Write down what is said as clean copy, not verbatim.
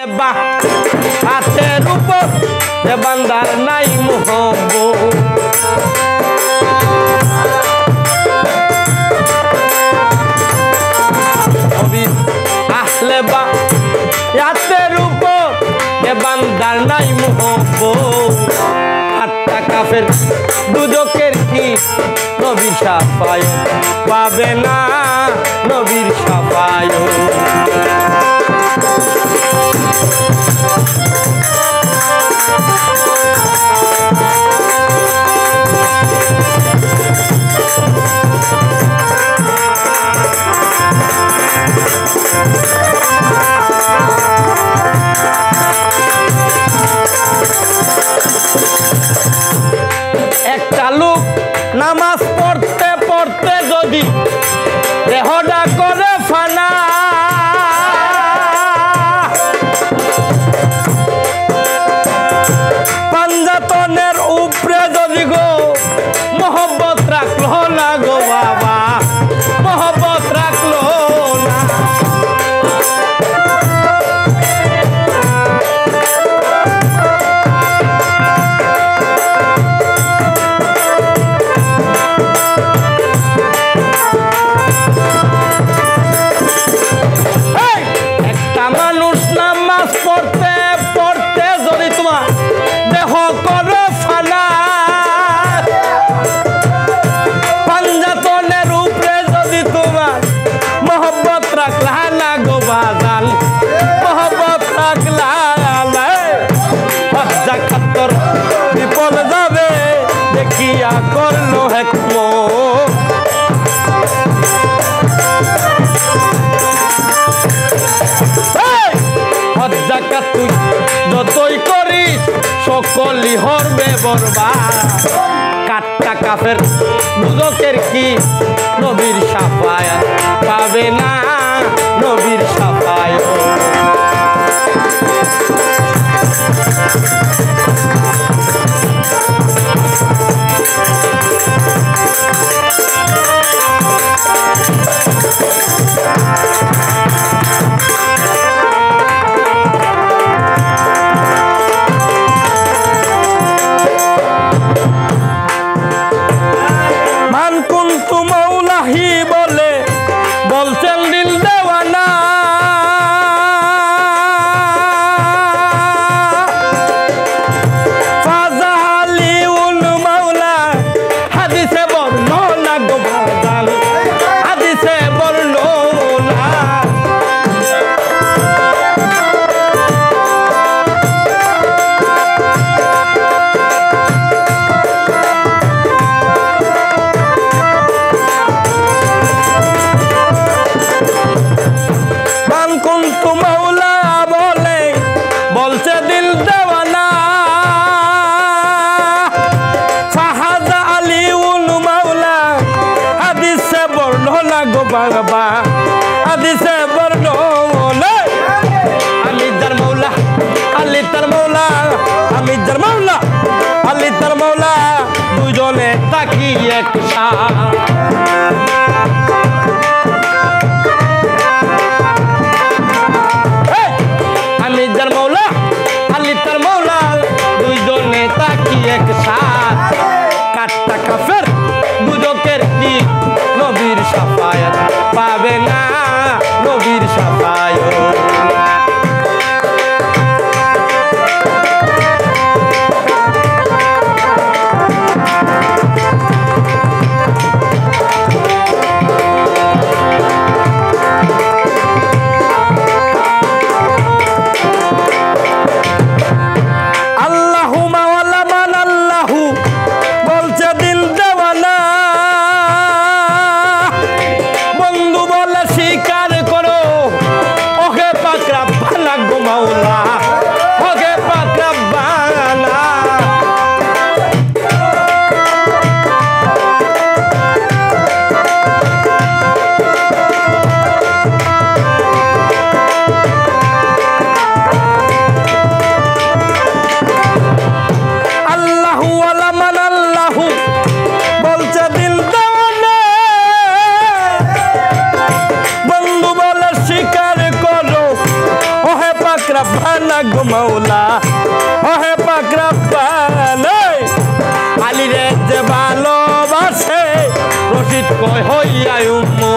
বাহ হাতের উপর যে বান্দার নাই মোহব্বত আহলে বা হাতের উপর যে বান্দার নাই মোহব্বত আটটা কাফের দুজকের কি নবীর শাফায়াত পাবে না নবীর শাফায়াত একটা লোক নামাজ পড়তে পড়তে যদি দেহটা করে ফানা পাঞ্জাতনের উপরে যদি গো মোহব্বত রাখলো না গো বাবা মোহব্বত রাখলো না পড়তে পড়তে যদি তোমার দেহ করো ফানা পাঞ্জাতনের উপরে যদি তোমার মোহব্বত রাখলা না গো বাজান মোহব্বত রাখলা হজ্জা খাত্তর বিপদ যাবে দেখিয়া করলো হেকমত জাকাত তুই যতই করিস সকলই হরবে বরবাদ কাটটা কাফের দুজকের কি নবীর শাফায়াত পাবে না নবীর শাফায়াত বলে বলছেন দিল দেওয়ানা ফাজালি উন মাওলা হাদিসে বর্ণনা গো বাজান হাদিসে বর্ণনা মাওলা বলে বলছে দিল দেওয়ানা ফাহাজা আলী উল মাওলা হাদিসে বর্ণনা গো বাবা হাদিসে বর্ণনা আমি তার মাওলা আলী তার মাওলা আমি তার মাওলা আলী তার মাওলা দুজনে তাকিয়ে একসাথে একসাথ কাটটা কাফের দুজকের কি নবীর শাফায়াত পাবে না নবীর শাফায়াত রাব্বানা গো মাওলা ওহে পাক রাব্বানা আলী রে যে ভালোবাসে রশিদ কয় হইয়া উম্মু